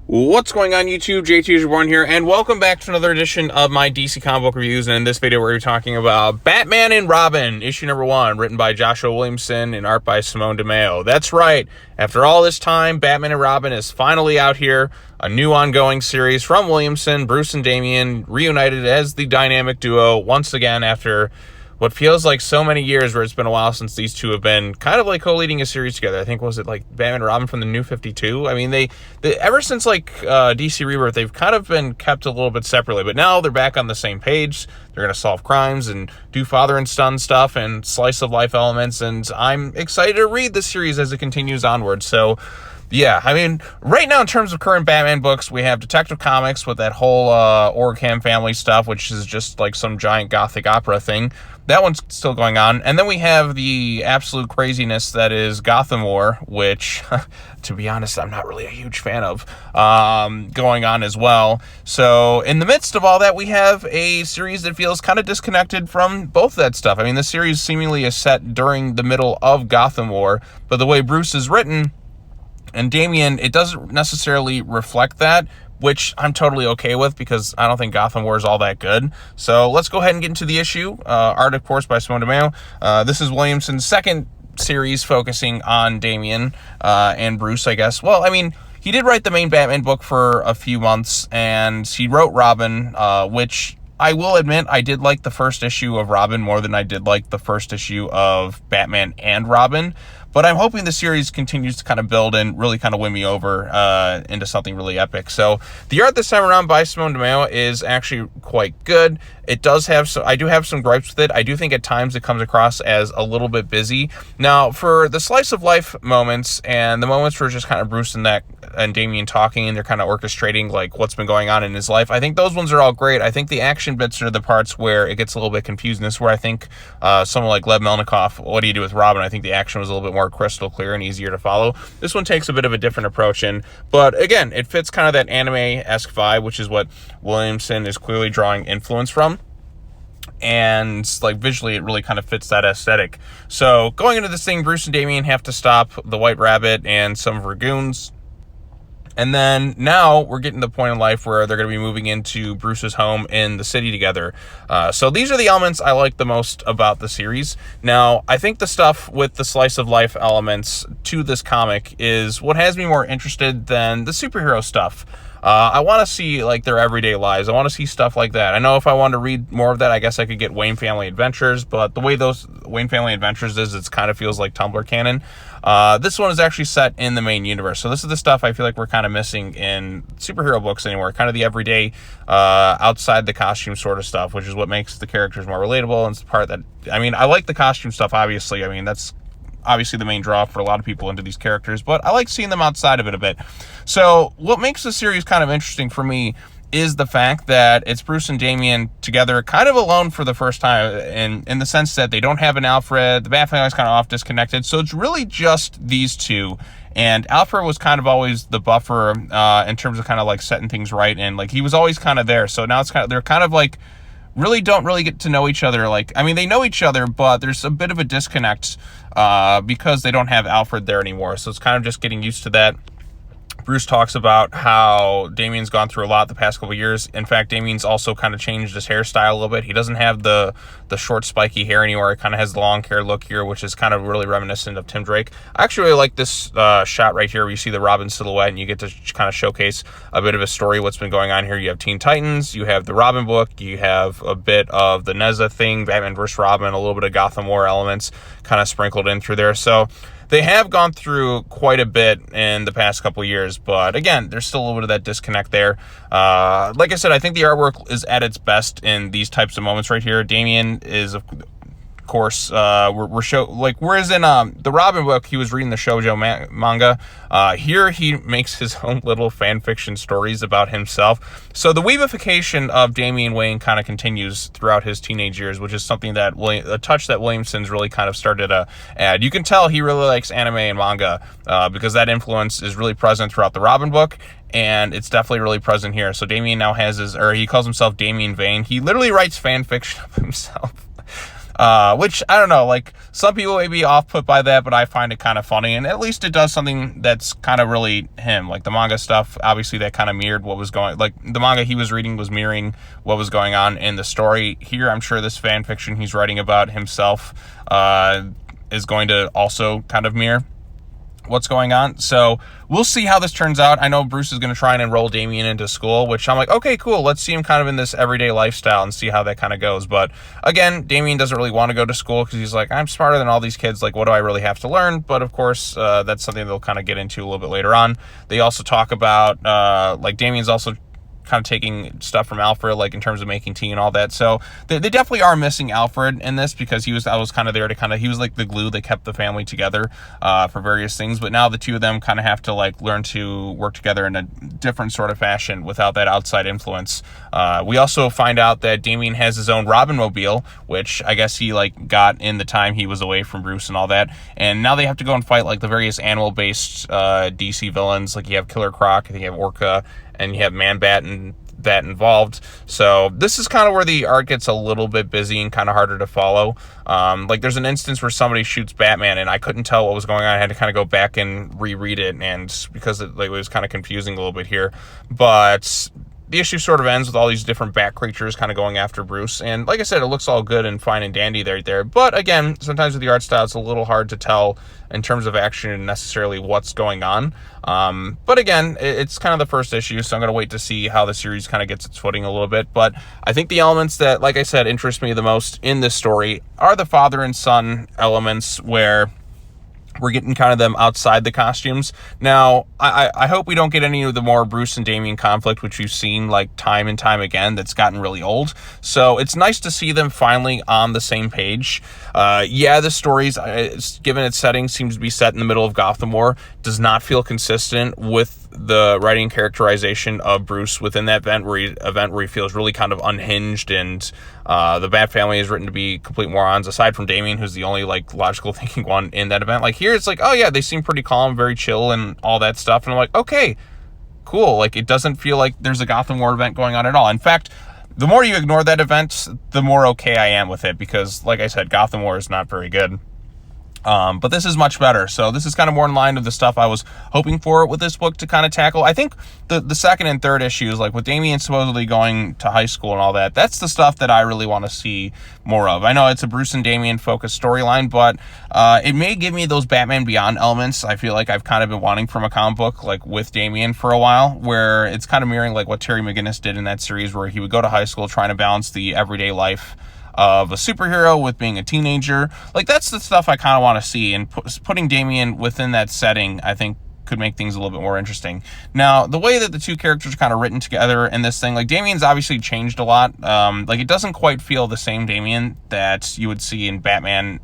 What's going on YouTube? JT Reborn here, and welcome back to another edition of my DC comic book reviews. And in this video, we're talking about Batman and Robin, issue number 1, written by Joshua Williamson and art by Simone Di Meo. That's right. After all this time, Batman and Robin is finally out here. A new ongoing series from Williamson, Bruce and Damian, reunited as the dynamic duo once again after what feels like so many years, where it's been a while since these two have been kind of like co-leading a series together. I think, was it like Batman and Robin from the New 52? I mean, they ever since like DC Rebirth, they've kind of been kept a little bit separately, but now they're back on the same page. They're going to solve crimes and do father and son stuff and slice of life elements, and I'm excited to read the series as it continues onward. So yeah, I mean, right now in terms of current Batman books, we have Detective Comics with that whole Orgham family stuff, which is just like some giant gothic opera thing. That one's still going on. And then we have the absolute craziness that is Gotham War, which, to be honest, I'm not really a huge fan of, going on as well. So in the midst of all that, we have a series that feels kind of disconnected from both that stuff. I mean, the series seemingly is set during the middle of Gotham War, but the way Bruce is written and Damian, it doesn't necessarily reflect that, which I'm totally okay with because I don't think Gotham War is all that good. So let's go ahead and get into the issue. Art, of course, by Simone Di Meo. This is Williamson's second series focusing on Damian and Bruce, I guess. Well, I mean, he did write the main Batman book for a few months, and he wrote Robin, which I will admit I did like the first issue of Robin more than I did like the first issue of Batman and Robin. But I'm hoping the series continues to kind of build and really kind of win me over into something really epic. So the art this time around by Simone Di Meo is actually quite good. It does have I do have some gripes with it. I do think at times it comes across as a little bit busy. Now, for the slice of life moments and the moments where it's just kind of Bruce and Damian talking and they're kind of orchestrating like what's been going on in his life, I think those ones are all great. I think the action bits are the parts where it gets a little bit confusing. This is where I think someone like Lev Melnikov, What Do You Do with Robin? I think the action was a little bit more crystal clear and easier to follow. This one takes a bit of a different approach but again, it fits kind of that anime-esque vibe, which is what Williamson is clearly drawing influence from. And like visually it really kind of fits that aesthetic. So going into this thing, Bruce and Damian have to stop the White Rabbit and some of her goons. And then now we're getting to the point in life where they're going to be moving into Bruce's home in the city together. So these are the elements I like the most about the series. Now, I think the stuff with the slice of life elements to this comic is what has me more interested than the superhero stuff. I want to see like their everyday lives. I want to see stuff like that. I know if I wanted to read more of that, I guess I could get Wayne Family Adventures, but the way those Wayne Family Adventures is, it kind of feels like Tumblr canon. This one is actually set in the main universe. So this is the stuff I feel like we're kind of missing in superhero books anymore. Kind of the everyday, outside the costume sort of stuff, which is what makes the characters more relatable. And it's the part that, I mean, I like the costume stuff, obviously. I mean, that's obviously the main draw for a lot of people into these characters, but I like seeing them outside of it a bit. So what makes the series kind of interesting for me is the fact that it's Bruce and Damian together kind of alone for the first time, in the sense that they don't have an Alfred. The Bat Family's kind of off disconnected, so it's really just these two. And Alfred was kind of always the buffer in terms of kind of like setting things right, and like he was always kind of there. So now it's kind of, they're kind of like don't really get to know each other. Like, I mean, they know each other, but there's a bit of a disconnect because they don't have Alfred there anymore. So it's kind of just getting used to that. Bruce talks about how Damian's gone through a lot the past couple of years. In fact, Damian's also kind of changed his hairstyle a little bit. He doesn't have the short spiky hair anymore. He kind of has the long hair look here, which is kind of really reminiscent of Tim Drake. I actually really like this shot right here where you see the Robin silhouette and you get to kind of showcase a bit of a story, what's been going on here. You have Teen Titans, you have the Robin book, you have a bit of the Neza thing, Batman vs. Robin, a little bit of Gotham War elements kind of sprinkled in through there. So they have gone through quite a bit in the past couple of years, but again, there's still a little bit of that disconnect there. Like I said, I think the artwork is at its best in these types of moments right here. Damian is, of course, whereas in the Robin book, he was reading the shoujo manga. Here he makes his own little fan fiction stories about himself. So the weebification of Damian Wayne kind of continues throughout his teenage years, which is something that a touch that Williamson's really kind of started to add. You can tell he really likes anime and manga because that influence is really present throughout the Robin book, and it's definitely really present here. So Damian now has he calls himself Damian Vane. He literally writes fan fiction of himself. which I don't know, like some people may be off put by that, but I find it kind of funny, and at least it does something that's kind of really him. Like the manga stuff, obviously that kind of mirrored what was going, like the manga he was reading was mirroring what was going on in the story. Here, I'm sure this fan fiction he's writing about himself is going to also kind of mirror what's going on. So we'll see how this turns out. I know Bruce is going to try and enroll Damian into school, which I'm like, okay, cool. Let's see him kind of in this everyday lifestyle and see how that kind of goes. But again, Damian doesn't really want to go to school because he's like, I'm smarter than all these kids. Like, what do I really have to learn? But of course, that's something they'll kind of get into a little bit later on. They also talk about, like Damian's also kind of taking stuff from Alfred, like in terms of making tea and all that. So they definitely are missing Alfred in this because I was kind of there to kind of, he was like the glue that kept the family together for various things. But now the two of them kind of have to like learn to work together in a different sort of fashion without that outside influence. We also find out that Damian has his own Robin mobile, which I guess he like got in the time he was away from Bruce and all that. And now they have to go and fight like the various animal-based DC villains. Like you have Killer Croc, I think you have Orca, and you have Man-Bat and that involved. So this is kind of where the arc gets a little bit busy and kind of harder to follow. Like there's an instance where somebody shoots Batman and I couldn't tell what was going on. I had to kind of go back and reread it, and because it was kind of confusing a little bit here. But the issue sort of ends with all these different bat creatures kind of going after Bruce. And like I said, it looks all good and fine and dandy right there. But again, sometimes with the art style, it's a little hard to tell in terms of action and necessarily what's going on. But again, it's kind of the first issue, so I'm going to wait to see how the series kind of gets its footing a little bit. But I think the elements that, like I said, interest me the most in this story are the father and son elements, where we're getting kind of them outside the costumes. Now, I hope we don't get any of the more Bruce and Damian conflict, which we've seen like time and time again, that's gotten really old. So it's nice to see them finally on the same page. Yeah, the stories, given its setting, seems to be set in the middle of Gotham War, does not feel consistent with the writing and characterization of Bruce within that event where he feels really kind of unhinged, and the Bat family is written to be complete morons, aside from Damian, who's the only like logical thinking one in that event. Like here it's like, oh yeah, they seem pretty calm, very chill and all that stuff, and I'm like, okay, cool. Like it doesn't feel like there's a Gotham War event going on at all. In fact, the more you ignore that event, the more okay I am with it, because like I said, Gotham War is not very good. But this is much better. So this is kind of more in line of the stuff I was hoping for with this book to kind of tackle. I think the second and third issues, like with Damian supposedly going to high school and all that, that's the stuff that I really want to see more of. I know it's a Bruce and Damian focused storyline, but it may give me those Batman Beyond elements I feel like I've kind of been wanting from a comic book, like with Damian for a while, where it's kind of mirroring like what Terry McGinnis did in that series, where he would go to high school trying to balance the everyday life of a superhero with being a teenager. Like that's the stuff I kind of want to see, and putting Damian within that setting, I think, could make things a little bit more interesting. Now, the way that the two characters are kind of written together in this thing, like Damian's obviously changed a lot. Like it doesn't quite feel the same Damian that you would see in Batman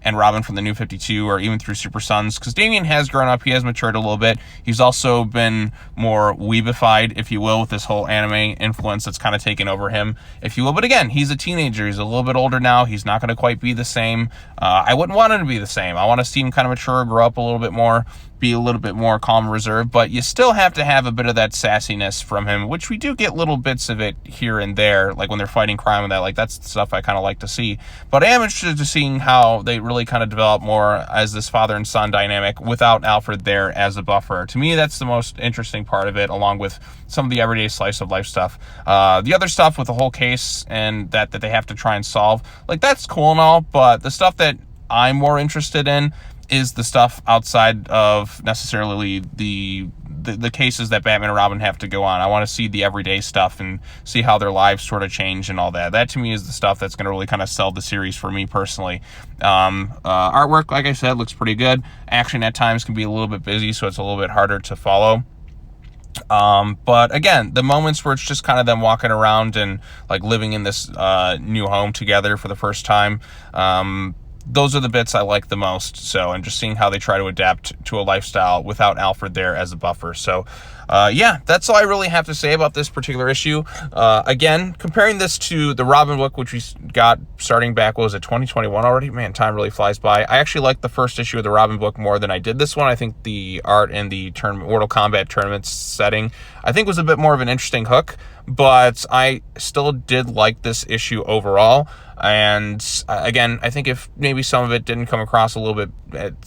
and Robin from the New 52, or even through Super Sons, because Damian has grown up, he has matured a little bit. He's also been more weebified, if you will, with this whole anime influence that's kind of taken over him, if you will. But again, he's a teenager, he's a little bit older now, he's not going to quite be the same. I wouldn't want him to be the same. I want to see him kind of mature, grow up a little bit more, be a little bit more calm and reserved, but you still have to have a bit of that sassiness from him, which we do get little bits of it here and there, like when they're fighting crime and that, like that's the stuff I kind of like to see. But I am interested to seeing how they really kind of develop more as this father and son dynamic without Alfred there as a buffer. To me, that's the most interesting part of it, along with some of the everyday slice of life stuff. The other stuff with the whole case and that they have to try and solve, like that's cool and all, but the stuff that I'm more interested in is the stuff outside of necessarily the cases that Batman and Robin have to go on. I want to see the everyday stuff and see how their lives sort of change and all that. That to me is the stuff that's going to really kind of sell the series for me personally. Artwork, like I said, looks pretty good. Action at times can be a little bit busy, so it's a little bit harder to follow. But again, the moments where it's just kind of them walking around and like living in this new home together for the first time, those are the bits I like the most. So I'm just seeing how they try to adapt to a lifestyle without Alfred there as a buffer. So yeah, that's all I really have to say about this particular issue. Again, comparing this to the Robin book, which we got starting back, what was it, 2021 already? Man, time really flies by. I actually liked the first issue of the Robin book more than I did this one. I think the art in the Mortal Kombat tournament setting, I think, was a bit more of an interesting hook. but I still did like this issue overall. And again, I think if maybe some of it didn't come across a little bit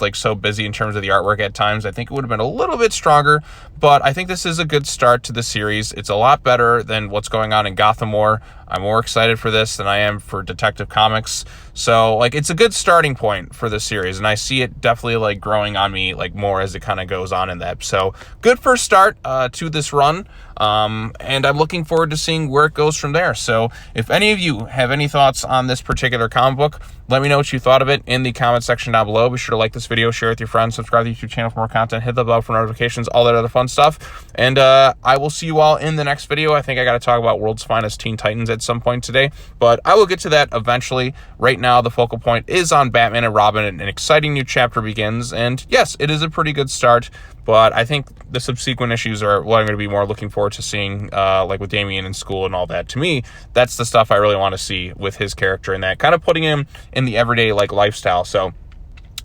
like so busy in terms of the artwork at times, I think it would have been a little bit stronger. But I think this is a good start to the series. It's a lot better than what's going on in Gotham War. I'm more excited for this than I am for Detective Comics. So like, it's a good starting point for the series, and I see it definitely like growing on me like more as it kind of goes on in that. So good first start to this run. And I'm looking forward to seeing where it goes from there. So if any of you have any thoughts on this particular comic book, let me know what you thought of it in the comment section down below. Be sure to like this video, share it with your friends, subscribe to the YouTube channel for more content, hit the bell for notifications, all that other fun stuff. And I will see you all in the next video. I think I got to talk about World's Finest Teen Titans at some point today, but I will get to that eventually. Right now, the focal point is on Batman and Robin, and an exciting new chapter begins. And yes, it is a pretty good start, but I think the subsequent issues are what I'm going to be more looking forward to seeing, like with Damian in school and all that. To me, that's the stuff I really want to see with his character, and that kind of putting him in the everyday like lifestyle. So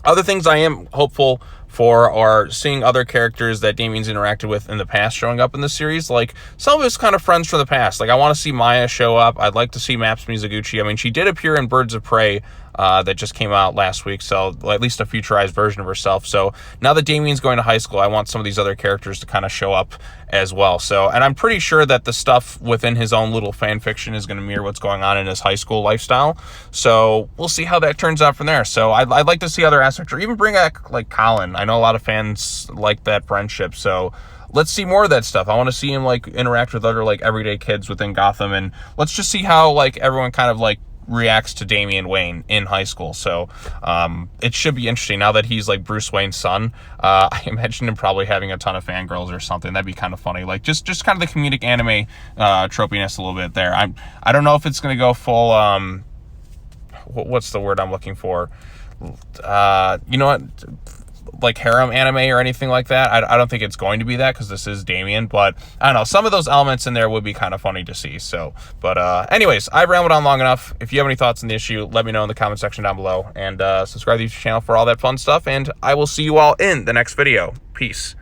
other things I am hopeful for are seeing other characters that Damian's interacted with in the past showing up in the series, like some of his kind of friends from the past. Like I want to see Maya show up. I'd like to see Maps Mizuguchi. I mean, she did appear in Birds of Prey that just came out last week, so at least a futurized version of herself. So now that Damian's going to high school, I want some of these other characters to kind of show up as well. So, and I'm pretty sure that the stuff within his own little fan fiction is going to mirror what's going on in his high school lifestyle. So we'll see how that turns out from there. So I'd like to see other aspects, or even bring back like Colin. I know a lot of fans like that friendship, so let's see more of that stuff. I want to see him like interact with other like everyday kids within Gotham, and let's just see how like everyone kind of like reacts to Damian Wayne in high school. So it should be interesting now that he's like Bruce Wayne's son. I imagine him probably having a ton of fangirls or something. That'd be kind of funny, like just kind of the comedic anime tropiness a little bit there. I don't know if it's going to go full what's the word I'm looking for, you know what, like harem anime or anything like that. I don't think it's going to be that, because this is Damian, but I don't know, some of those elements in there would be kind of funny to see. So, but anyways, I've rambled on long enough. If you have any thoughts on the issue, let me know in the comment section down below, and subscribe to the YouTube channel for all that fun stuff, and I will see you all in the next video. Peace.